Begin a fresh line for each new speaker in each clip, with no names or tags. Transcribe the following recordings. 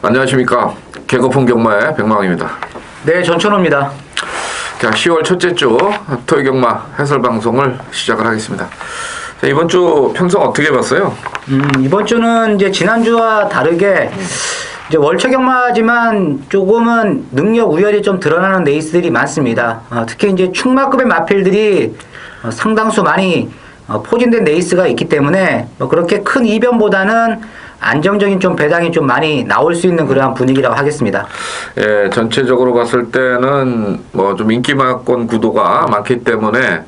안녕하십니까. 개거품 경마의 백망입니다.
네, 전천호입니다.
자, 10월 첫째 주 토요 경마 해설 방송을 시작을 하겠습니다. 자, 이번 주 편성 어떻게 봤어요?
이번 주는 이제 지난주와 다르게 이제 월초 경마지만 조금은 능력 우열이 좀 드러나는 레이스들이 많습니다. 특히 이제 충마급의 마필들이 상당수 많이 포진된 레이스가 있기 때문에 그렇게 큰 이변보다는 안정적인 좀 배당이 좀 많이 나올 수 있는 그러한 분위기라고 하겠습니다.
예, 전체적으로 봤을 때는 뭐 좀 인기마권 구도가 많기 때문에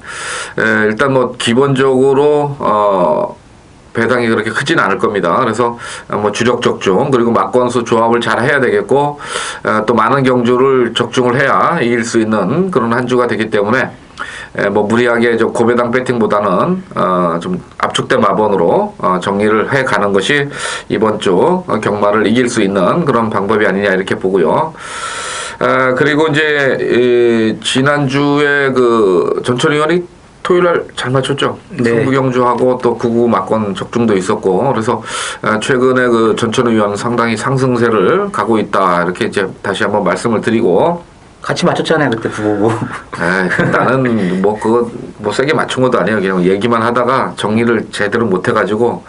일단 뭐 기본적으로 배당이 그렇게 크진 않을 겁니다. 그래서 뭐 주력 적중 그리고 막권수 조합을 잘 해야 되겠고 또 많은 경주를 적중을 해야 이길 수 있는 그런 한 주가 되기 때문에 뭐 무리하게 좀 고배당 배팅보다는 좀 압축된 마번으로 정리를 해 가는 것이 이번 주 경마를 이길 수 있는 그런 방법이 아니냐 이렇게 보고요. 그리고 이제 지난주에 그 전천 의원이 토요일날 잘 맞췄죠.
네.
승부경주하고 또 구구 막권 적중도 있었고 그래서 최근에 그 전천 의원 상당히 상승세를 가고 있다 이렇게 이제 다시 한번 말씀을 드리고.
같이 맞췄잖아요, 그때 부부고.
나는 뭐 그거 뭐 세게 맞춘 것도 아니에요. 그냥 얘기만 하다가 정리를 제대로 못 해가지고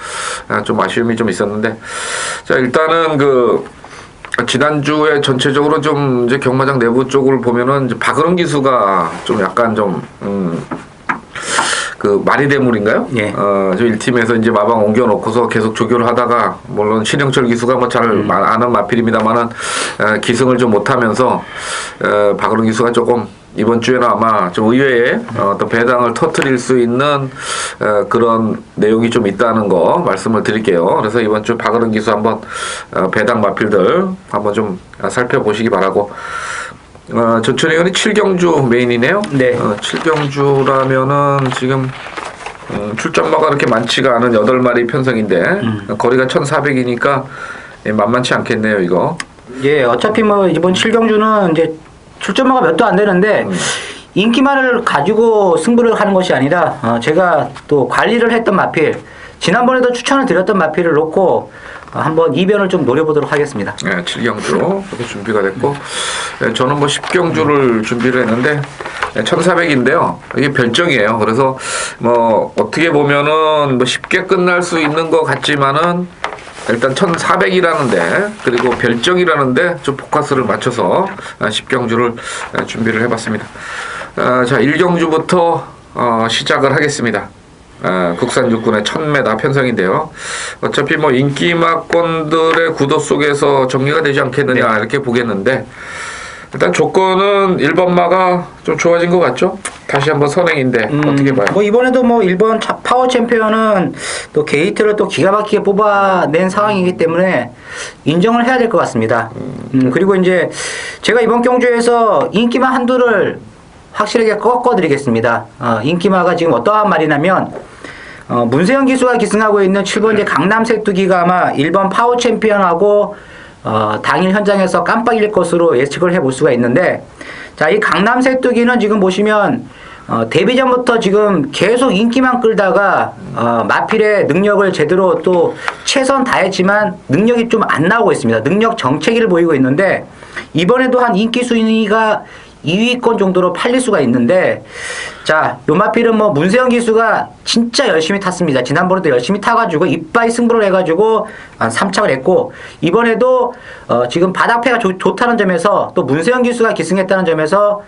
좀 아쉬움이 좀 있었는데, 자 일단은 그 지난주에 전체적으로 좀 이제 경마장 내부 쪽을 보면은 이제 박은홍 기수가 좀 약간 좀 그 마리대물인가요?
예.
저 1팀에서 이제 마방 옮겨놓고서 계속 조교를 하다가, 물론 신영철 기수가 뭐 잘 아는 마필입니다만은, 기승을 좀 못하면서, 박은홍 기수가 조금 이번 주에는 아마 좀 의외의 어떤 배당을 터트릴 수 있는, 그런 내용이 좀 있다는 거 말씀을 드릴게요. 그래서 이번 주 박은홍 기수 한번, 배당 마필들 한번 좀 살펴보시기 바라고. 전천 의원이 7경주 메인이네요.
네.
7경주라면은 지금 출전마가 그렇게 많지가 않은 8마리 편성인데 거리가 1,400이니까 만만치 않겠네요, 이거.
예, 어차피 뭐 이번 7경주는 이제 출전마가 몇 도 안 되는데 인기만을 가지고 승부를 하는 것이 아니라 제가 또 관리를 했던 마필, 지난번에도 추천을 드렸던 마필을 놓고 한번 이변을 좀 노려보도록 하겠습니다.
네, 7경주 그렇게 준비가 됐고, 저는 뭐 10경주를 준비를 했는데 1,400인데요. 이게 별정이에요. 그래서 뭐 어떻게 보면은 뭐 쉽게 끝날 수 있는 것 같지만은 일단 1,400이라는데 그리고 별정이라는데 좀 포커스를 맞춰서 10경주를 준비를 해봤습니다. 자, 1경주부터 시작을 하겠습니다. 국산 육군의 1000m 편성인데요. 어차피 뭐 인기마권들의 구도 속에서 정리가 되지 않겠느냐
네.
이렇게 보겠는데, 일단 조건은 1번마가 좀 좋아진 것 같죠? 다시 한번 선행인데 어떻게 봐요?
뭐 이번에도 뭐 1번 파워 챔피언은 또 게이트를 또 기가 막히게 뽑아낸 상황이기 때문에 인정을 해야 될 것 같습니다. 그리고 이제 제가 이번 경주에서 인기마 한두를 확실하게 꺾어드리겠습니다. 인기마가 지금 어떠한 말이냐면 문세영 기수가 기승하고 있는 7번째 강남 색두기가 아마 1번 파워 챔피언하고 당일 현장에서 깜빡일 것으로 예측을 해볼 수가 있는데, 자, 이 강남 색두기는 지금 보시면 데뷔 전부터 지금 계속 인기만 끌다가 마필의 능력을 제대로 또 최선 다했지만 능력이 좀 안 나오고 있습니다. 능력 정체기를 보이고 있는데 이번에도 한 인기 순위가 2위권 정도로 팔릴 수가 있는데, 자, 요 마필은 뭐 문세영 기수가 진짜 열심히 탔습니다. 지난번에도 열심히 타가지고 이빠이 승부를 해가지고 3착을 했고, 이번에도 지금 바닥패가 좋다는 점에서 또 문세영 기수가 기승했다는 점에서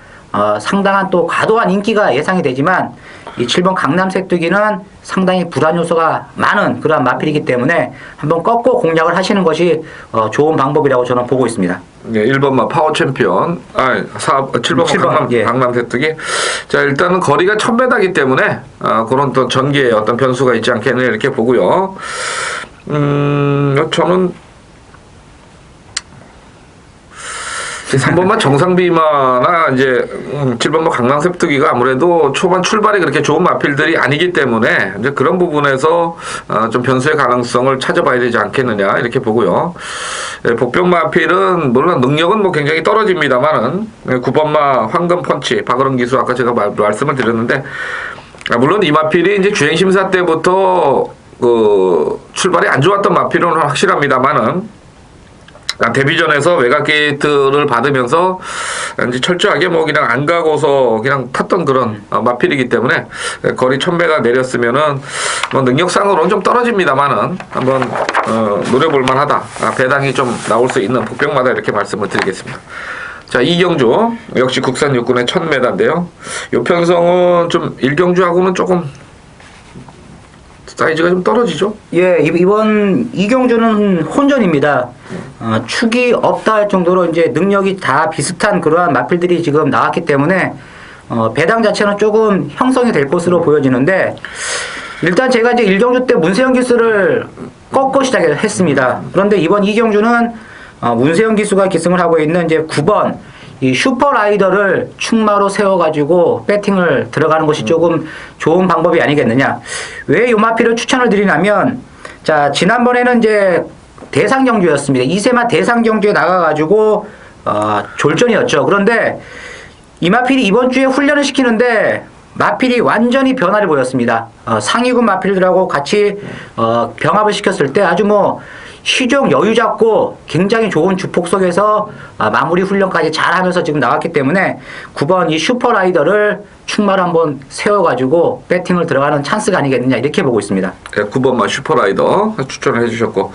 상당한 또 과도한 인기가 예상이 되지만, 이 7번 강남 색두기는 상당히 불안 요소가 많은 그러한 마필이기 때문에 한번 꺾고 공략을 하시는 것이 좋은 방법이라고 저는 보고 있습니다.
네, 1번마 파워 챔피언, 7번
예.
강남 색두기. 자, 일단은 거리가 1000m이기 때문에 그런 또 전개의 어떤 변수가 있지 않겠느냐 이렇게 보고요. 저는 3번마 정상비마나 이제 7번마 강남 색두기가 아무래도 초반 출발이 그렇게 좋은 마필들이 아니기 때문에 이제 그런 부분에서 좀 변수의 가능성을 찾아봐야 되지 않겠느냐 이렇게 보고요. 복병 마필은 물론 능력은 뭐 굉장히 떨어집니다만은 9번마 황금 펀치 박은홍 기수 아까 제가 말씀을 드렸는데, 물론 이 마필이 이제 주행 심사 때부터 그 출발이 안 좋았던 마필은 확실합니다만은 데뷔전에서 외곽 게이트를 받으면서 이제 철저하게 뭐 그냥 안 가고서 그냥 탔던 그런 마필이기 때문에 거리 1000m 내렸으면은 뭐 능력상으로는 좀 떨어집니다만은 한번 노려볼 만하다. 배당이 좀 나올 수 있는 복병마다 이렇게 말씀을 드리겠습니다. 자, 이경주 역시 국산 육군의 1000m인데요. 요 편성은 좀 일경주하고는 조금 사이즈가 좀 떨어지죠?
예, 이번 이경주는 혼전입니다. 축이 없다 할 정도로 이제 능력이 다 비슷한 그러한 마필들이 지금 나왔기 때문에 배당 자체는 조금 형성이 될 것으로 보여지는데, 일단 제가 이제 일경주 때 문세영 기수를 꺾고 시작했습니다. 그런데 이번 이경주는 문세영 기수가 기승을 하고 있는 이제 9번 이 슈퍼라이더를 충마로 세워가지고 배팅을 들어가는 것이 조금 좋은 방법이 아니겠느냐. 왜 요 마필을 추천을 드리냐면, 자, 지난번에는 이제 대상경주였습니다. 이세마 대상경주에 나가가지고 졸전이었죠. 그런데 이 마필이 이번 주에 훈련을 시키는데 마필이 완전히 변화를 보였습니다. 상위군 마필들하고 같이 병합을 시켰을 때 아주 뭐 시종 여유 잡고 굉장히 좋은 주폭 속에서 마무리 훈련까지 잘 하면서 지금 나왔기 때문에 9번 이 슈퍼라이더를 충마로 한번 세워가지고 배팅을 들어가는 찬스가 아니겠느냐 이렇게 보고 있습니다.
네, 9번만 슈퍼라이더 추천을 해주셨고,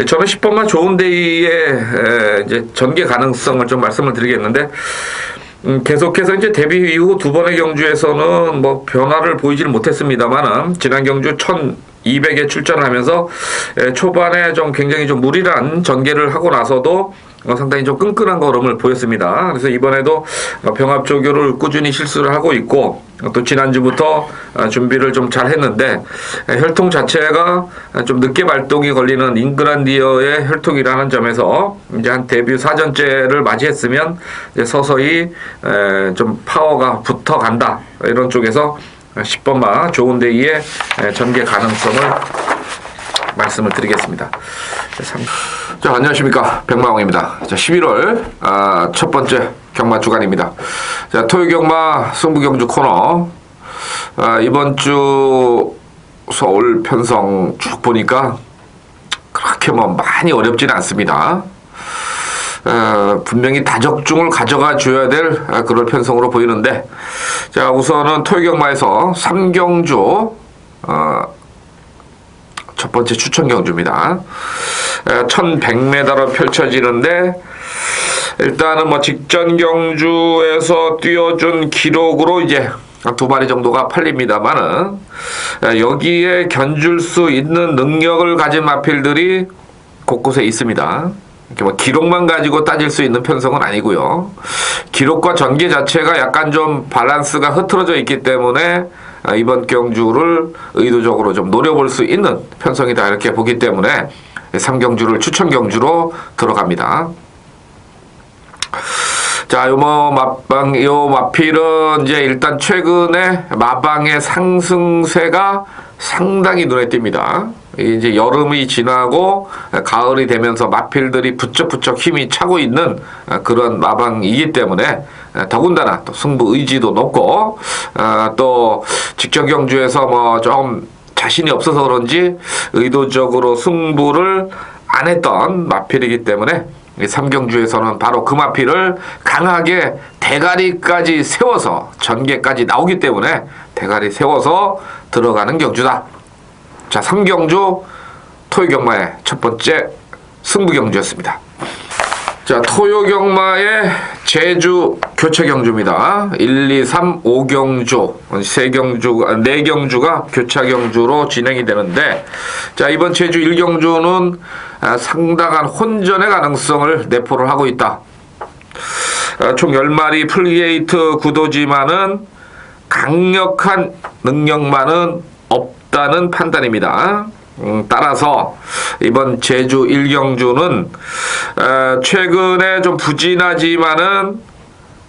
저는 10번만 좋은 데이의 이제 전개 가능성을 좀 말씀을 드리겠는데, 계속해서 이제 데뷔 이후 두 번의 경주에서는 뭐 변화를 보이지는 못했습니다만은 지난 경주 1200에 출전을 하면서 초반에 좀 굉장히 좀 무리한 전개를 하고 나서도 상당히 좀 끈끈한 걸음을 보였습니다. 그래서 이번에도 병합 조교를 꾸준히 실수를 하고 있고, 또 지난주부터 준비를 좀 잘 했는데 혈통 자체가 좀 늦게 발동이 걸리는 잉그란디어의 혈통이라는 점에서 이제 한 데뷔 4전째를 맞이했으면 이제 서서히 좀 파워가 붙어간다, 이런 쪽에서 10번마 좋은 데이의 전개 가능성을 말씀을 드리겠습니다. 자, 안녕하십니까, 백마홍입니다. 자, 11월 첫 번째 경마 주간입니다. 자, 토요경마 승부경주 코너, 이번 주 서울 편성 쭉 보니까 그렇게 뭐 많이 어렵지는 않습니다. 분명히 다적중을 가져가 줘야 될 그런 편성으로 보이는데, 자, 우선은 토요경마에서 3경주 첫 번째 추천 경주입니다. 1100m로 펼쳐지는데, 일단은 뭐 직전 경주에서 뛰어준 기록으로 이제 두 마리 정도가 팔립니다만은, 여기에 견줄 수 있는 능력을 가진 마필들이 곳곳에 있습니다. 이렇게 뭐 기록만 가지고 따질 수 있는 편성은 아니고요. 기록과 전개 자체가 약간 좀 밸런스가 흐트러져 있기 때문에 이번 경주를 의도적으로 좀 노려볼 수 있는 편성이다, 이렇게 보기 때문에 3경주를 추천 경주로 들어갑니다. 자, 요 마필은 이제 일단 최근에 마방의 상승세가 상당히 눈에 띕니다. 이제 여름이 지나고 가을이 되면서 마필들이 부쩍부쩍 힘이 차고 있는 그런 마방이기 때문에 더군다나 또 승부 의지도 높고, 또 직전 경주에서 뭐 좀 자신이 없어서 그런지 의도적으로 승부를 안 했던 마필이기 때문에 3경주에서는 바로 그 마필을 강하게 대가리까지 세워서 전개까지 나오기 때문에 대가리 세워서 들어가는 경주다. 자, 3경주 토요경마의 첫 번째 승부경주였습니다. 자, 토요경마의 제주 교차경주입니다. 1, 2, 3, 5경주, 4경주가 교차경주로 진행이 되는데, 자, 이번 제주 1경주는 상당한 혼전의 가능성을 내포를 하고 있다. 총 10마리 풀게이트 구도지만은 강력한 능력만은 없다는 판단입니다. 따라서 이번 제주 1경주는 최근에 좀 부진하지만은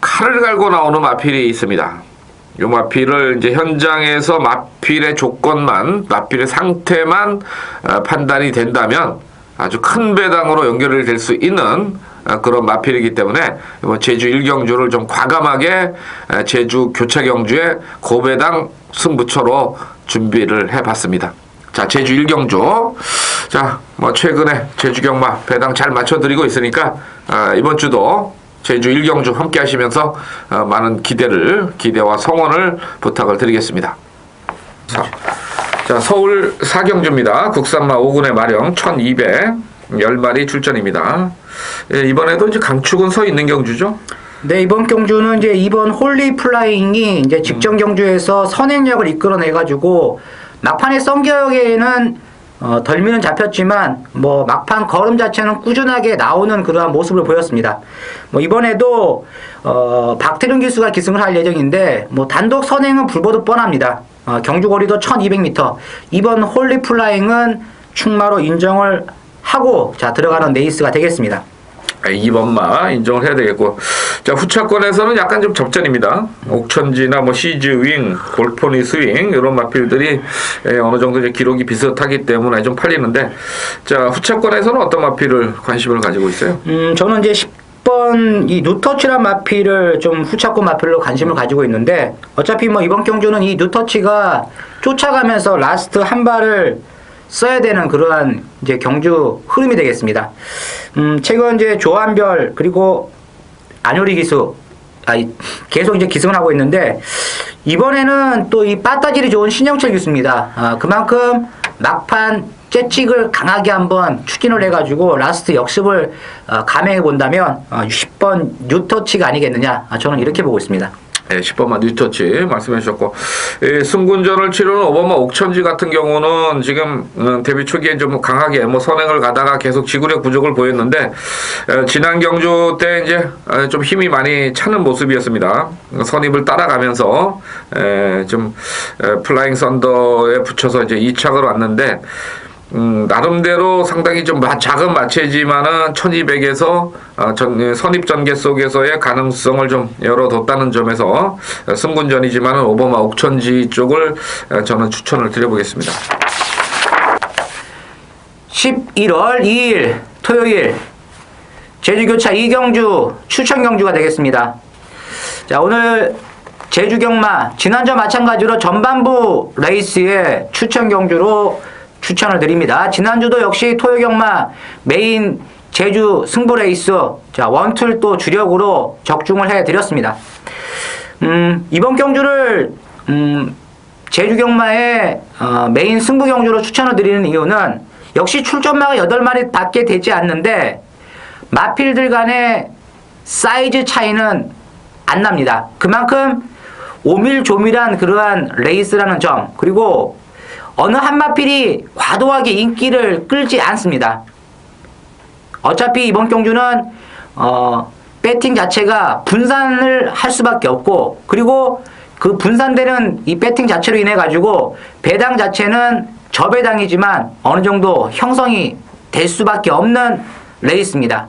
칼을 갈고 나오는 마필이 있습니다. 이 마필을 이제 현장에서 마필의 조건만, 마필의 상태만 판단이 된다면 아주 큰 배당으로 연결이 될 수 있는 그런 마필이기 때문에 이번 제주 1경주를 좀 과감하게 제주 교차경주의 고배당 승부처로 준비를 해봤습니다. 자, 제주 1경주. 자, 뭐 최근에 제주 경마 배당 잘 맞춰드리고 있으니까 이번 주도 제주 1경주 함께 하시면서 많은 기대와 성원을 부탁을 드리겠습니다. 자, 서울 4경주입니다. 국산마 5군의 마령 1210마리 출전입니다. 예, 이번에도 이제 강축은 서 있는 경주죠?
네, 이번 경주는 이제 이번 홀리 플라잉이 이제 직전 경주에서 선행력을 이끌어내가지고 막판에 썬기역에는 덜미는 잡혔지만 뭐 막판 걸음 자체는 꾸준하게 나오는 그러한 모습을 보였습니다. 뭐 이번에도 박태륜 기수가 기승을 할 예정인데 뭐 단독 선행은 불보듯 뻔합니다. 경주 거리도 1200m. 이번 홀리 플라잉은 충마로 인정을 하고 자 들어가는 레이스가 되겠습니다.
2번마 인정을 해야 되겠고, 자, 후차권에서는 약간 좀 접전입니다. 옥천지나 뭐 시즈윙, 골포니 스윙 이런 마필들이 어느 정도 이제 기록이 비슷하기 때문에 좀 팔리는데, 자, 후차권에서는 어떤 마필을 관심을 가지고 있어요?
저는 이제 10번 이 뉴터치란 마필을 좀 후차권 마필로 관심을 가지고 있는데, 어차피 뭐 이번 경주는 이 뉴터치가 쫓아가면서 라스트 한 발을 써야 되는 그러한 이제 경주 흐름이 되겠습니다. 최근 이제 조한별 그리고 안효리 기수 계속 이제 기승을 하고 있는데, 이번에는 또 이 빠따질이 좋은 신영철 기수입니다. 그만큼 막판 재찍을 강하게 한번 추진을 해가지고 라스트 역습을 감행해 본다면 10번 뉴터치가 아니겠느냐, 저는 이렇게 보고 있습니다.
네, 10번마 뉴터치 말씀해 주셨고, 승군전을 치르는 오버마 옥천지 같은 경우는 지금 데뷔 초기에 좀 강하게 뭐 선행을 가다가 계속 지구력 부족을 보였는데, 지난 경주 때 이제 좀 힘이 많이 차는 모습이었습니다. 선입을 따라가면서 좀 플라잉 썬더에 붙여서 이제 2착을 왔는데, 나름대로 상당히 좀 작은 마체지만은 1200에서 선입 전개 속에서의 가능성을 좀 열어뒀다는 점에서 승군전이지만은 오버마 옥천지 쪽을 저는 추천을 드려보겠습니다.
11월 2일 토요일 제주교차 2경주 추천 경주가 되겠습니다. 자, 오늘 제주경마 지난주와 마찬가지로 전반부 레이스의 추천 경주로 추천을 드립니다. 지난주도 역시 토요경마 메인 제주 승부 레이스 자 원툴 또 주력으로 적중을 해드렸습니다. 이번 경주를 제주경마의 메인 승부 경주로 추천을 드리는 이유는 역시 출전마가 8마리 밖에 되지 않는데 마필들 간의 사이즈 차이는 안 납니다. 그만큼 오밀조밀한 그러한 레이스라는 점, 그리고 어느 한 마필이 과도하게 인기를 끌지 않습니다. 어차피 이번 경주는 배팅 자체가 분산을 할 수밖에 없고, 그리고 그 분산되는 이 배팅 자체로 인해 가지고 배당 자체는 저배당이지만 어느 정도 형성이 될 수밖에 없는 레이스입니다.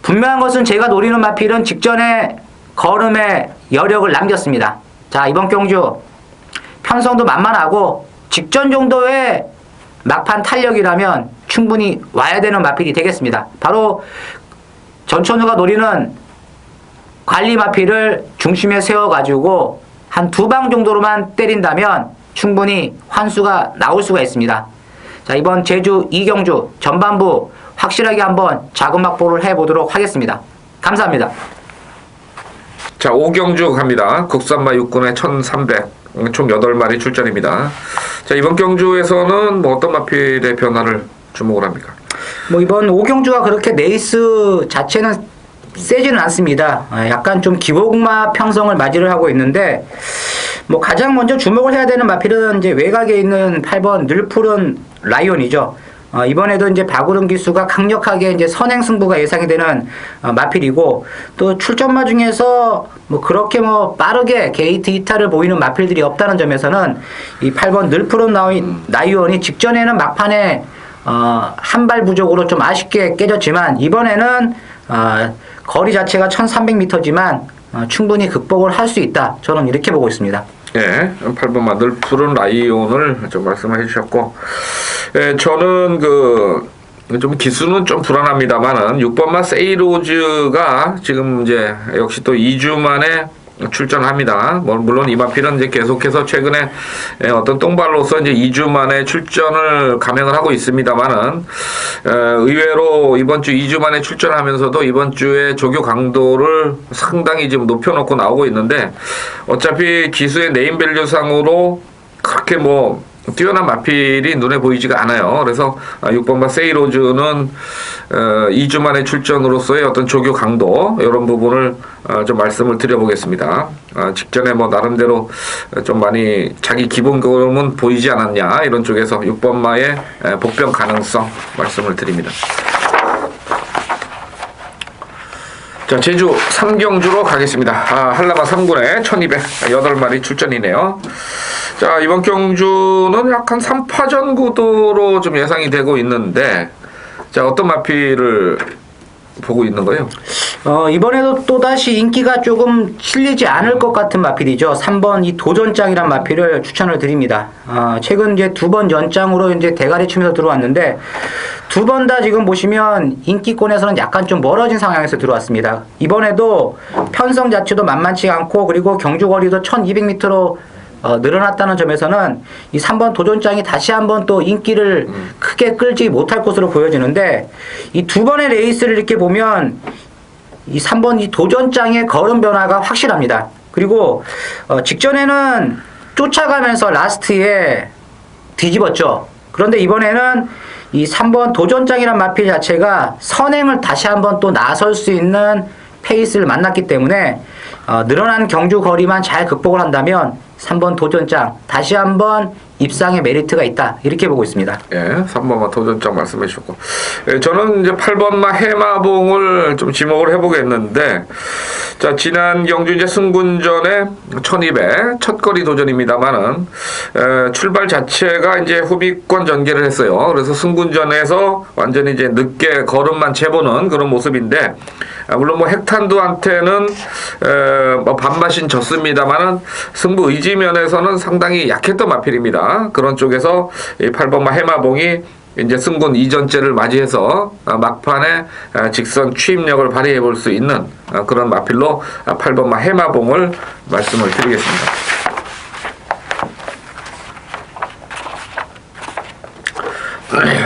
분명한 것은 제가 노리는 마필은 직전에 걸음에 여력을 남겼습니다. 자, 이번 경주 편성도 만만하고 직전 정도의 막판 탄력이라면 충분히 와야 되는 마필이 되겠습니다. 바로 전천후가 노리는 관리 마필을 중심에 세워가지고 한 2방 정도로만 때린다면 충분히 환수가 나올 수가 있습니다. 자, 이번 제주 2경주 전반부 확실하게 한번 자금 확보를 해보도록 하겠습니다. 감사합니다.
자, 5경주 갑니다. 국산마 6군의 1300. 총 8마리 출전입니다. 자, 이번 경주에서는 뭐 어떤 마필의 변화를 주목을 합니까?
뭐 이번 5경주가 그렇게 레이스 자체는 세지는 않습니다. 약간 좀 기복마 평성을 맞이를 하고 있는데, 뭐 가장 먼저 주목을 해야 되는 마필은 이제 외곽에 있는 8번 늘푸른 라이온이죠. 이번에도 이제 박우름 기수가 강력하게 이제 선행 승부가 예상이 되는 마필이고, 또 출전마 중에서 뭐 그렇게 뭐 빠르게 게이트 이탈을 보이는 마필들이 없다는 점에서는 이 8번 늘푸른 라이온이 직전에는 막판에 한 발 부족으로 좀 아쉽게 깨졌지만, 이번에는 거리 자체가 1300m지만 충분히 극복을 할 수 있다, 저는 이렇게 보고 있습니다.
예, 8번 만들 푸른 라이온을 좀 말씀을 해주셨고, 저는 좀 기수는 좀 불안합니다만은 6번마 세이로즈가 지금 이제 역시 또 2주 만에 출전합니다. 물론 이마필은 이제 계속해서 최근에 어떤 똥발로서 이제 2주 만에 출전을 감행을 하고 있습니다만은 의외로 이번 주 2주 만에 출전하면서도 이번 주에 조교 강도를 상당히 지금 높여놓고 나오고 있는데 어차피 기수의 네임밸류상으로 그렇게 뭐 뛰어난 마필이 눈에 보이지가 않아요. 그래서 6번마 세이로즈는 2주 만에 출전으로서의 어떤 조교 강도 이런 부분을 좀 말씀을 드려보겠습니다. 직전에 뭐 나름대로 좀 많이 자기 기본금은 보이지 않았냐 이런 쪽에서 6번마의 복병 가능성 말씀을 드립니다. 자, 제주 삼경주로 가겠습니다. 한라마 3군에 1208마리 출전이네요. 자, 이번 경주는 약간 3파전 구도로 좀 예상이 되고 있는데, 자, 어떤 마필을 보고 있는 거예요?
이번에도 또다시 인기가 조금 실리지 않을 것 같은 마필이죠. 3번 이 도전장이란 마필을 추천을 드립니다. 최근 이제 2번 연장으로 이제 대가리 치면서 들어왔는데, 2번 다 지금 보시면 인기권에서는 약간 좀 멀어진 상황에서 들어왔습니다. 이번에도 편성 자체도 만만치 않고, 그리고 경주거리도 1200m로 늘어났다는 점에서는 이 3번 도전장이 다시 한번 또 인기를 크게 끌지 못할 것으로 보여지는데, 이 2번의 레이스를 이렇게 보면 이 3번 이 도전장의 걸음 변화가 확실합니다. 그리고 직전에는 쫓아가면서 라스트에 뒤집었죠. 그런데 이번에는 이 3번 도전장이란 마필 자체가 선행을 다시 한번 또 나설 수 있는 페이스를 만났기 때문에 늘어난 경주 거리만 잘 극복을 한다면 3번 도전장 다시 한번 입상의 메리트가 있다 이렇게 보고 있습니다.
예, 3번마 도전장 말씀해 주셨고, 저는 이제 8번마 해마봉을 좀 지목을 해보겠는데, 자, 지난 경주 이제 승군전에 1200 첫거리 도전입니다만은 출발 자체가 이제 후비권 전개를 했어요. 그래서 승군전에서 완전히 이제 늦게 걸음만 재보는 그런 모습인데, 물론 뭐 핵탄두한테는 뭐 반마신 졌습니다만은 승부 의지 면에서는 상당히 약했던 마필입니다. 그런 쪽에서 이 8번마 해마봉이 이제 승군 이전째를 맞이해서 막판에 직선 추임력을 발휘해 볼 수 있는 그런 마필로 8번마 해마봉을 말씀을 드리겠습니다.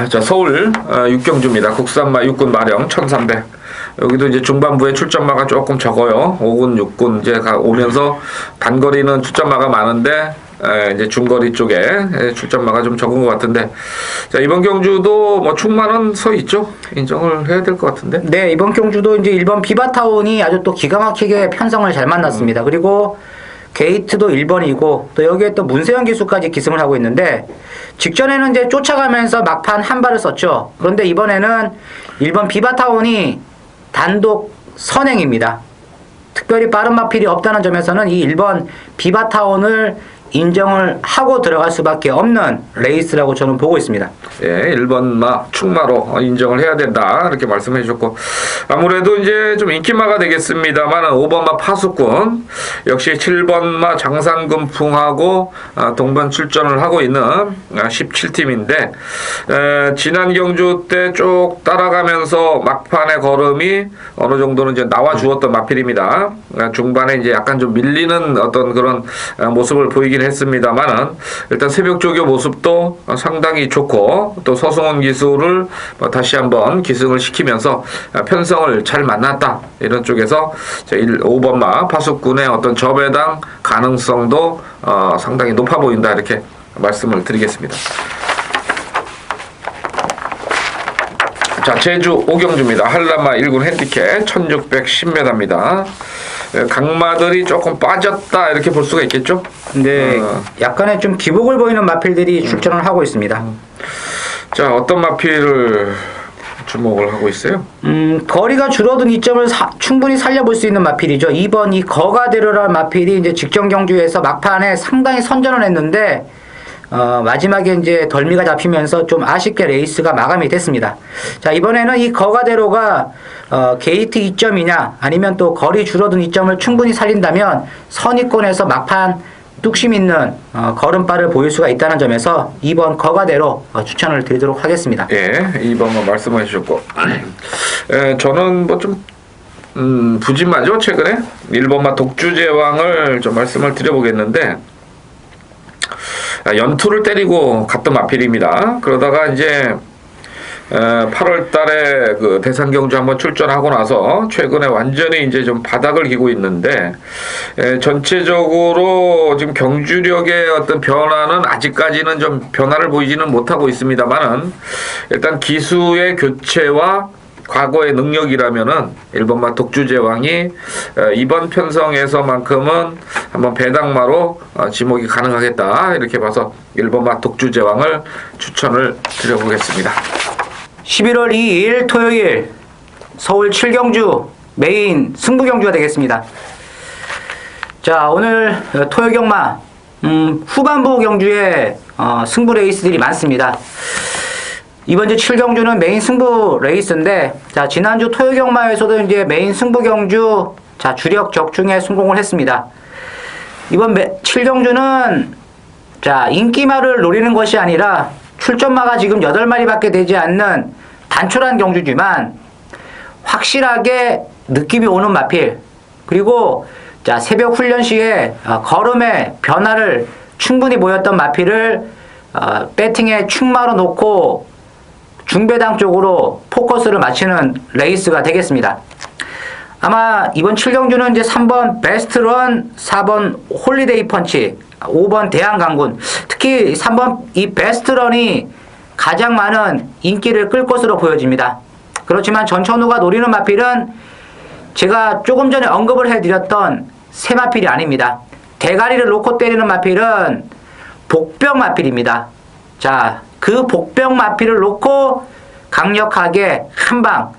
자, 서울 육경주입니다. 국산마 육군 마령 1300. 여기도 이제 중반부에 출전마가 조금 적어요. 5군, 6군 이제 오면서 단거리는 출전마가 많은데 이제 중거리 쪽에 출전마가 좀 적은 것 같은데, 자, 이번 경주도 뭐 충만은 서 있죠. 인정을 해야 될 것 같은데.
네, 이번 경주도 이제 1번 비바타운이 아주 또 기가 막히게 편성을 잘 만났습니다. 그리고 게이트도 1번이고 또 여기에 또 문세영 기수까지 기승을 하고 있는데, 직전에는 이제 쫓아가면서 막판 한 발을 썼죠. 그런데 이번에는 1번 비바타운이 단독 선행입니다. 특별히 빠른 마필이 없다는 점에서는 이 1번 비바타운을 인정을 하고 들어갈 수밖에 없는 레이스라고 저는 보고 있습니다.
예, 1번마 충마로 인정을 해야 된다 이렇게 말씀해 주셨고, 아무래도 이제 좀 인기마가 되겠습니다만 5번마 파수꾼 역시 7번마 장산금풍하고 동반 출전을 하고 있는 17팀인데 지난 경주 때 쭉 따라가면서 막판의 걸음이 어느 정도는 이제 나와 주었던 마필입니다. 중반에 이제 약간 좀 밀리는 어떤 그런 모습을 보이긴 했습니다만은 일단 새벽 조교 모습도 상당히 좋고, 또 서승원 기수를 다시 한번 기승을 시키면서 편성을 잘 만났다 이런 쪽에서 5번마 파수꾼의 어떤 저배당 가능성도 상당히 높아 보인다 이렇게 말씀을 드리겠습니다. 자, 제주 오경주입니다. 한라마 1군 핸디캡 1610m입니다. 강마들이 조금 빠졌다 이렇게 볼 수가 있겠죠?
근데 약간의 좀 기복을 보이는 마필들이 출전을 하고 있습니다.
자, 어떤 마필을 주목을 하고 있어요?
거리가 줄어든 이점을 충분히 살려볼 수 있는 마필이죠. 2번 이 거가대로라는 마필이 이제 직전 경주에서 막판에 상당히 선전을 했는데 마지막에 이제 덜미가 잡히면서 좀 아쉽게 레이스가 마감이 됐습니다. 자, 이번에는 이 거가대로가 게이트 2점이냐 아니면 또 거리 줄어든 이점을 충분히 살린다면 선위권에서 막판 뚝심 있는 걸음발을 보일 수가 있다는 점에서 2번 거가대로 추천을 드리도록 하겠습니다.
예, 2번만 말씀해 주셨고, 저는 뭐 좀 부진마죠 최근에. 일본마 독주제왕을 좀 말씀을 드려보겠는데, 연투를 때리고 갔던 마필입니다. 그러다가 이제 8월 달에 그 대상 경주 한번 출전하고 나서 최근에 완전히 이제 좀 바닥을 기고 있는데, 전체적으로 지금 경주력의 어떤 변화는 아직까지는 좀 변화를 보이지는 못하고 있습니다만은, 일단 기수의 교체와 과거의 능력이라면은 일본마 독주제왕이 이번 편성에서만큼은 한번 배당마로 지목이 가능하겠다, 이렇게 봐서 일본마 독주제왕을 추천을 드려보겠습니다.
11월 2일 토요일 서울 7경주 메인 승부 경주가 되겠습니다. 자, 오늘 토요경마 후반부 경주에 승부 레이스들이 많습니다. 이번 주 7경주는 메인 승부 레이스인데, 자, 지난주 토요경마에서도 이제 메인 승부 경주, 자, 주력 적중에 성공을 했습니다. 이번 7경주는 자, 인기마를 노리는 것이 아니라 출전마가 지금 8마리밖에 되지 않는 단촐한 경주지만 확실하게 느낌이 오는 마필, 그리고 자, 새벽 훈련 시에 걸음의 변화를 충분히 보였던 마필을 배팅에 충마로 놓고 중배당 쪽으로 포커스를 맞추는 레이스가 되겠습니다. 아마 이번 7경주는 이제 3번 베스트런, 4번 홀리데이 펀치, 5번 대한강군, 특히 3번 이 베스트런이 가장 많은 인기를 끌 것으로 보여집니다. 그렇지만 전천후가 노리는 마필은 제가 조금 전에 언급을 해드렸던 새 마필이 아닙니다. 대가리를 놓고 때리는 마필은 복병 마필입니다. 자, 그 복병 마필을 놓고 강력하게 한방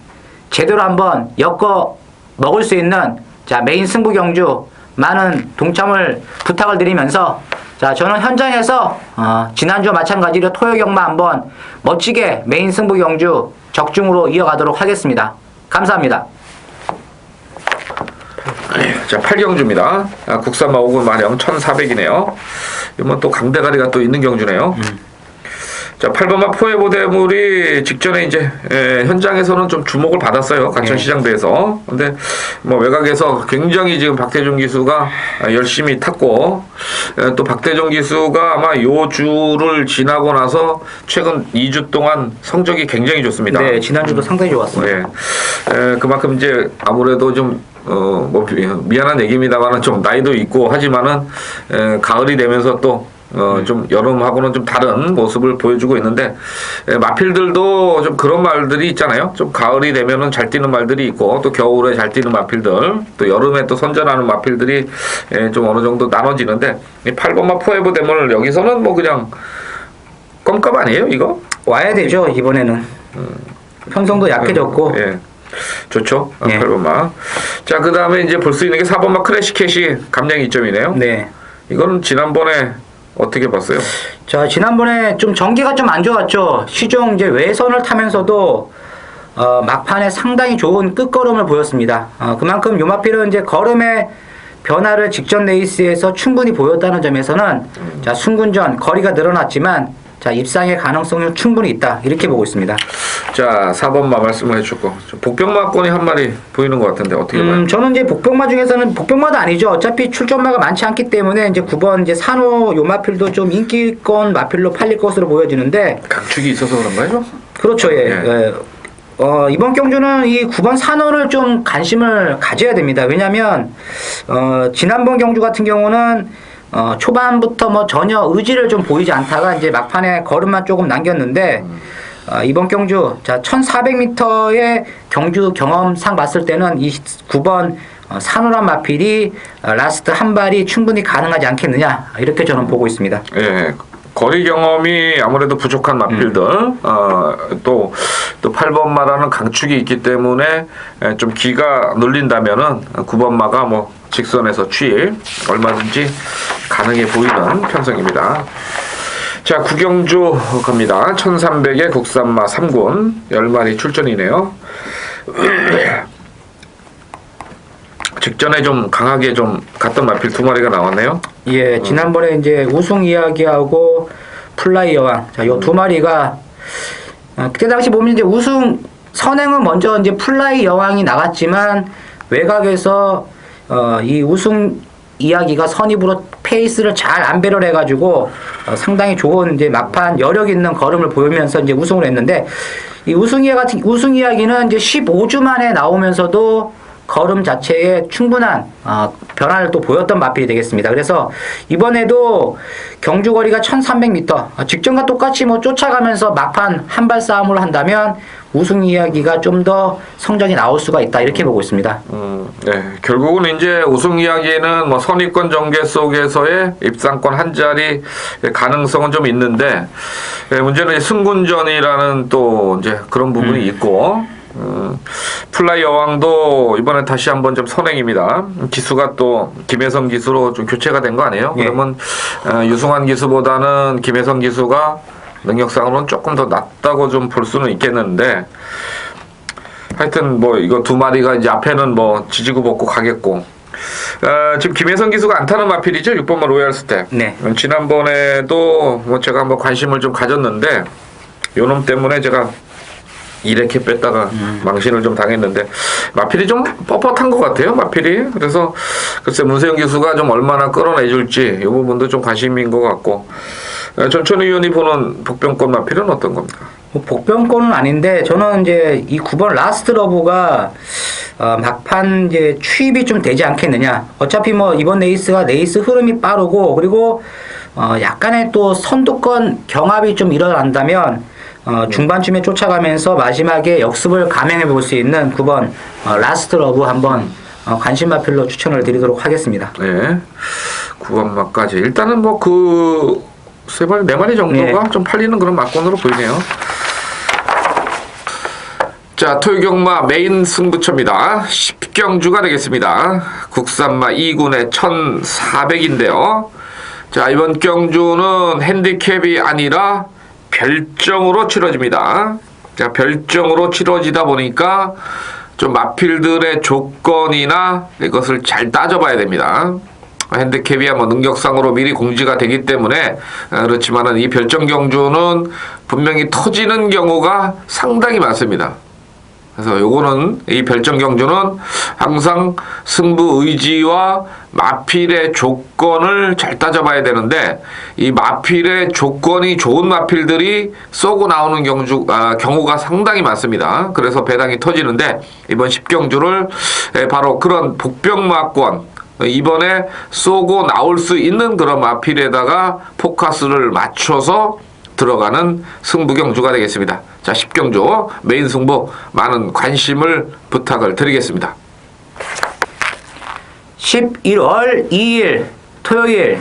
제대로 한번 엮어 먹을 수 있는 자, 메인 승부 경주 많은 동참을 부탁을 드리면서, 자, 저는 현장에서 지난주와 마찬가지로 토요경마 한번 멋지게 메인 승부 경주 적중으로 이어가도록 하겠습니다. 감사합니다.
자, 8경주입니다. 국산마 5군 마령 1400이네요. 이번 또 강대가리가 또 있는 경주네요. 자, 8번마 포에보 대물이 직전에 이제 현장에서는 좀 주목을 받았어요. 가천시장대에서. 근데 뭐 외곽에서 굉장히 지금 박태종 기수가 열심히 탔고, 또 박태종 기수가 아마 요 주를 지나고 나서 최근 2주 동안 성적이 굉장히 좋습니다.
네, 지난주도 상당히 좋았습니다.
네. 그만큼 이제 아무래도 좀 뭐 미안한 얘기입니다만은 좀 나이도 있고 하지만은 가을이 되면서 또 좀 여름하고는 좀 다른 모습을 보여주고 있는데, 마필들도 좀 그런 말들이 있잖아요. 좀 가을이 되면은 잘 뛰는 말들이 있고, 또 겨울에 잘 뛰는 마필들, 또 여름에 또 선전하는 마필들이 좀 어느 정도 나눠지는데, 이 8번마 포에버 대문을 여기서는 뭐 그냥 껌값 아니에요, 이거?
와야 되죠, 이번에는. 편성도 약해졌고.
예. 좋죠.
예.
8번마. 자, 그 다음에 이제 볼 수 있는 게 4번마 크래시캣이 감량 2점이네요.
네.
이거는 지난번에 어떻게 봤어요?
자, 지난번에 좀 전개가 좀 안 좋았죠. 시종 이제 외선을 타면서도 막판에 상당히 좋은 끝걸음을 보였습니다. 그만큼 요마필은 이제 걸음의 변화를 직전 레이스에서 충분히 보였다는 점에서는 자, 순군전 거리가 늘어났지만 자, 입상의 가능성은 충분히 있다, 이렇게 보고 있습니다.
자, 4번마 말씀을 해주고, 복병마권이 한 마리 보이는 것 같은데 어떻게 봐요?
저는 이제 복병마 중에서는 복병마도 아니죠. 어차피 출전마가 많지 않기 때문에 이제 9번 이제 산호 요마필도 좀 인기권 마필로 팔릴 것으로 보여지는데,
강축이 있어서 그런가요?
그렇죠. 예.
예.
예. 이번 경주는 이 9번 산호를 좀 관심을 가져야 됩니다. 왜냐면 지난번 경주 같은 경우는 초반부터 뭐 전혀 의지를 좀 보이지 않다가 이제 막판에 걸음만 조금 남겼는데, 이번 경주 자 1400m의 경주 경험상 봤을 때는 이 9번 산호란 마필이 라스트 한 발이 충분히 가능하지 않겠느냐, 이렇게 저는 보고 있습니다.
예. 거리 경험이 아무래도 부족한 마필들, 또 8번마라는 강축이 있기 때문에 좀 기가 눌린다면은 9번마가 뭐 직선에서 취입 얼마든지 가능해 보이는 편성입니다. 자, 구경주 갑니다. 1300의 국산마 3군 10마리 출전이네요. 직전에 좀 강하게 좀 갔던 마필 2마리가 나왔네요.
예, 지난번에 이제 우승 이야기하고 플라이 여왕, 자, 요 2마리가 그때 당시 보면 이제 우승 선행은 먼저 이제 플라이 여왕이 나갔지만 외곽에서 이 우승 이야기가 선입으로 페이스를 잘 안배를 해가지고 상당히 좋은 이제 막판 여력 있는 걸음을 보이면서 이제 우승을 했는데 이 우승 이야기는 이제 15주 만에 나오면서도 걸음 자체에 충분한 변화를 또 보였던 마필이 되겠습니다. 그래서 이번에도 경주 거리가 1300m 직전과 똑같이 뭐 쫓아가면서 막판 한발 싸움을 한다면 우승 이야기가 좀 더 성적이 나올 수가 있다 이렇게 보고 있습니다.
네, 결국은 이제 우승 이야기는 뭐 선입권 전개 속에서의 입상권 한 자리 가능성은 좀 있는데 문제는 승군전이라는 또 이제 그런 부분이 있고. 플라이 여왕도 이번에 다시 한번 좀 선행입니다. 기수가 또 김혜성 기수로 좀 교체가 된 거 아니에요?
예.
그러면 유승환 기수보다는 김혜성 기수가 능력상으로는 조금 더 낫다고 좀 볼 수는 있겠는데 하여튼 뭐 이거 두 마리가 이제 앞에는 뭐 지지고 볶고 가겠고 지금 김혜성 기수가 안 타는 마필이죠? 6번마 로얄 스텝.
네.
지난번에도 뭐 제가 한번 관심을 좀 가졌는데 요놈 때문에 제가 이렇게 뺐다가 망신을 좀 당했는데 마필이 좀 뻣뻣한 것 같아요. 마필이. 그래서 글쎄 문세영 기수가 좀 얼마나 끌어내줄지 이 부분도 좀 관심인 것 같고 전천희 의원이 보는 복병권 마필은 어떤 겁니까?
뭐 복병권은 아닌데 저는 이제 이 9번 라스트 러브가 막판 이제 추입이 좀 되지 않겠느냐. 어차피 뭐 이번 레이스 흐름이 빠르고 그리고 약간의 또 선두권 경합이 좀 일어난다면 중반쯤에 쫓아가면서 마지막에 역습을 감행해 볼 수 있는 9번 라스트 러브 한번 관심 마필로 추천을 드리도록 하겠습니다.
네. 9번마까지 일단은 뭐 그 세 마리 네 마리 정도가
네.
좀 팔리는 그런 막권으로 보이네요. 자, 토요경마 메인 승부처입니다. 10경주가 되겠습니다. 국산마 2군의 1400인데요. 자, 이번 경주는 핸디캡이 아니라 별정으로 치러집니다. 자, 별정으로 치러지다 보니까 좀 마필들의 조건이나 이것을 잘 따져봐야 됩니다. 핸디캡이야 뭐 능력상으로 미리 공지가 되기 때문에 그렇지만은 이 별정 경주는 분명히 터지는 경우가 상당히 많습니다. 그래서 요거는 이 별정 경주는 항상 승부 의지와 마필의 조건을 잘 따져봐야 되는데 이 마필의 조건이 좋은 마필들이 쏘고 나오는 경우가 상당히 많습니다. 그래서 배당이 터지는데 이번 10경주를 바로 그런 복병마권 이번에 쏘고 나올 수 있는 그런 마필에다가 포커스를 맞춰서 들어가는 승부경주가 되겠습니다. 자, 10경주 메인 승부 많은 관심을 부탁을 드리겠습니다.
11월 2일 토요일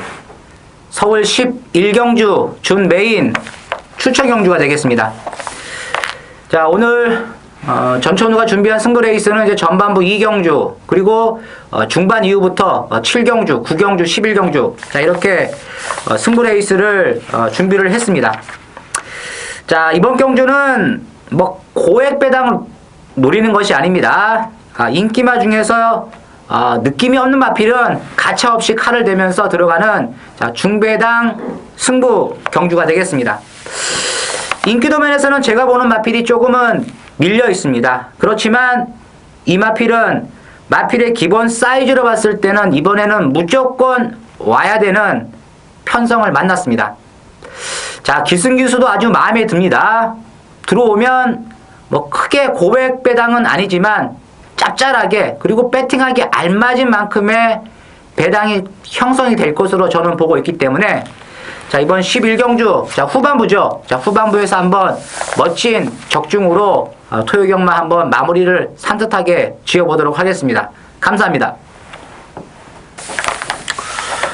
서울 11경주 준 메인 추천 경주가 되겠습니다. 자, 오늘 전천후가 준비한 승부 레이스는 이제 전반부 2경주 그리고 중반 이후부터 7경주, 9경주, 11경주 자 이렇게 승부 레이스를 준비를 했습니다. 자, 이번 경주는 뭐 고액 배당을 노리는 것이 아닙니다. 인기마 중에서 느낌이 없는 마필은 가차없이 칼을 대면서 들어가는 자, 중배당 승부 경주가 되겠습니다. 인기도 면에서는 제가 보는 마필이 조금은 밀려 있습니다. 그렇지만 이 마필은 마필의 기본 사이즈로 봤을 때는 이번에는 무조건 와야 되는 편성을 만났습니다. 자, 기승기수도 아주 마음에 듭니다. 들어오면 뭐 크게 고백 배당은 아니지만 짭짤하게 그리고 배팅하기 알맞은 만큼의 배당이 형성이 될 것으로 저는 보고 있기 때문에 자, 이번 11경주 자, 후반부죠. 자, 후반부에서 한번 멋진 적중으로 토요경마 한번 마무리를 산뜻하게 지어보도록 하겠습니다. 감사합니다.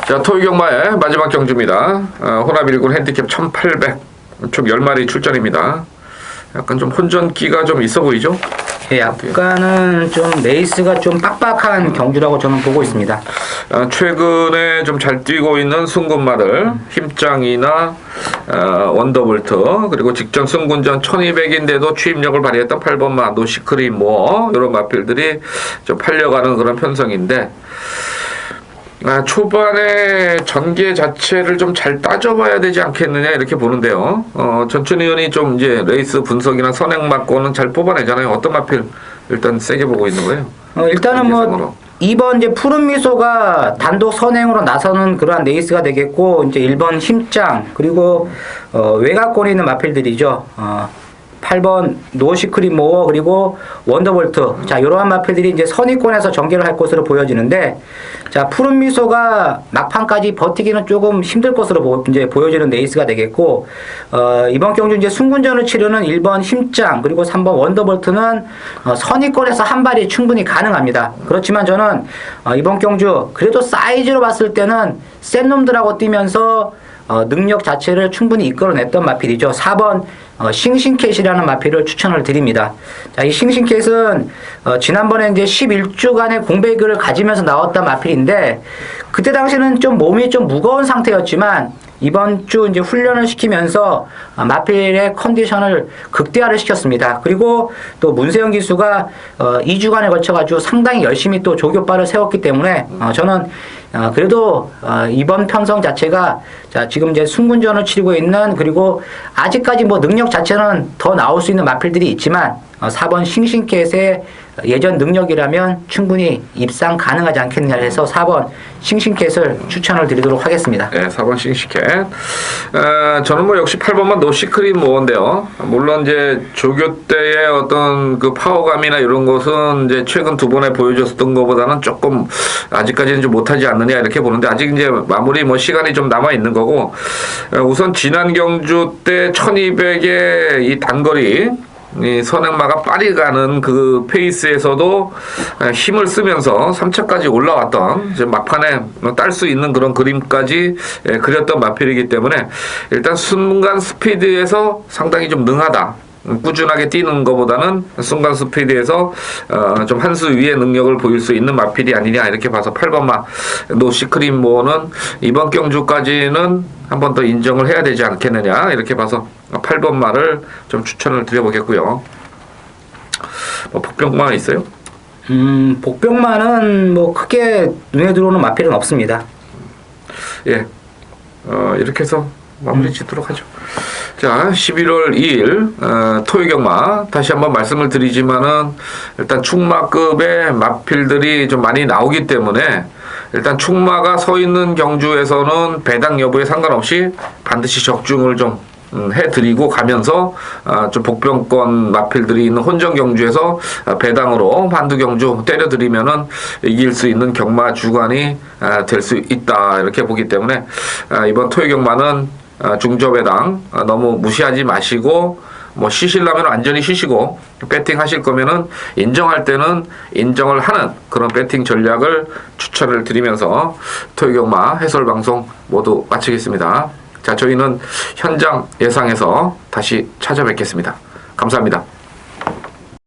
자, 토요경마의 마지막 경주입니다. 혼합 1군 핸디캡 1800 총 10마리 출전입니다. 약간 좀 혼전기가 좀 있어 보이죠?
예, 약간은 좀 레이스가 좀 빡빡한 경주라고 저는 보고 있습니다.
최근에 좀 잘 뛰고 있는 승군마들 힘짱이나 원더볼트 그리고 직전 승군전 1200인데도 취임력을 발휘했던 8번마 노시크림 뭐 이런 마필들이 좀 팔려가는 그런 편성인데 초반에 전개 자체를 좀 잘 따져봐야 되지 않겠느냐 이렇게 보는데요. 전춘 의원이 좀 이제 레이스 분석이나 선행 맞고는 잘 뽑아내잖아요. 어떤 마필 일단 세게 보고 있는 거예요.
일단은 뭐
예상으로.
2번 이제 푸른 미소가 단독 선행으로 나서는 그러한 레이스가 되겠고, 이제 1번 힘짱, 그리고 외곽권에 있는 마필들이죠. 8번 노시크림 모어, 그리고 원더볼트. 자, 이러한 마필들이 이제 선의권에서 전개를 할 것으로 보여지는데, 자, 푸른 미소가 막판까지 버티기는 조금 힘들 것으로 이제 보여지는 레이스가 되겠고, 이번 경주 이제 승군전을 치르는 1번 힘짱, 그리고 3번 원더볼트는 선의권에서 한 발이 충분히 가능합니다. 그렇지만 저는 이번 경주 그래도 사이즈로 봤을 때는 센 놈들하고 뛰면서 능력 자체를 충분히 이끌어냈던 마필이죠. 4번 싱싱캣이라는 마필을 추천을 드립니다. 자, 이 싱싱캣은 지난번에 이제 11주간의 공백을 가지면서 나왔던 마필인데, 그때 당시는 좀 몸이 좀 무거운 상태였지만 이번 주 이제 훈련을 시키면서 마필의 컨디션을 극대화를 시켰습니다. 그리고 또 문세영 기수가 2주간에 걸쳐가지고 상당히 열심히 또 조교빠를 세웠기 때문에 저는 그래도 이번 편성 자체가, 자, 지금 이제 승군전을 치르고 있는, 그리고 아직까지 뭐 능력 자체는 더 나올 수 있는 마필들이 있지만 4번 싱싱캣의 예전 능력이라면 충분히 입상 가능하지 않겠느냐 해서 4번 싱싱캣을 추천을 드리도록 하겠습니다.
네, 4번 싱싱캣. 저는 뭐 역시 8번만 노시크림 모어인데요. 물론 이제 조교 때의 어떤 그 파워감이나 이런 것은 이제 최근 두 번에 보여줬던 것보다는 조금 아직까지는 좀 못하지 않느냐 이렇게 보는데, 아직 이제 마무리 뭐 시간이 좀 남아 있는 거고, 우선 지난 경주 때 1200의 이 단거리 이 선행마가 빨리 가는 그 페이스에서도 힘을 쓰면서 3차까지 올라왔던, 이제 막판에 딸 수 있는 그런 그림까지 그렸던 마필이기 때문에 일단 순간 스피드에서 상당히 좀 능하다. 꾸준하게 뛰는 것보다는 순간 스피드에서 좀 한 수 위의 능력을 보일 수 있는 마필이 아니냐 이렇게 봐서 8번마 노시크림 모어는 이번 경주까지는 한 번 더 인정을 해야 되지 않겠느냐 이렇게 봐서 8번마를 좀 추천을 드려보겠고요. 뭐 복병마 있어요?
복병마는 뭐 크게 눈에 들어오는 마필은 없습니다.
예, 이렇게 해서 마무리 짓도록 하죠. 자, 11월 2일 토요경마 다시 한번 말씀을 드리지만은 일단 충마급의 마필들이 좀 많이 나오기 때문에 일단 충마가 서 있는 경주에서는 배당 여부에 상관없이 반드시 적중을 좀 해드리고 가면서 좀 복병권 마필들이 있는 혼전 경주에서 배당으로 반두 경주 때려드리면은 이길 수 있는 경마 주간이 될 수 있다 이렇게 보기 때문에 이번 토요 경마는 중저 배당 너무 무시하지 마시고, 뭐 쉬시려면 완전히 쉬시고 배팅 하실 거면은 인정할 때는 인정을 하는 그런 배팅 전략을 추천을 드리면서 토요경마 해설 방송 모두 마치겠습니다. 자, 저희는 현장 예상에서 다시 찾아뵙겠습니다. 감사합니다.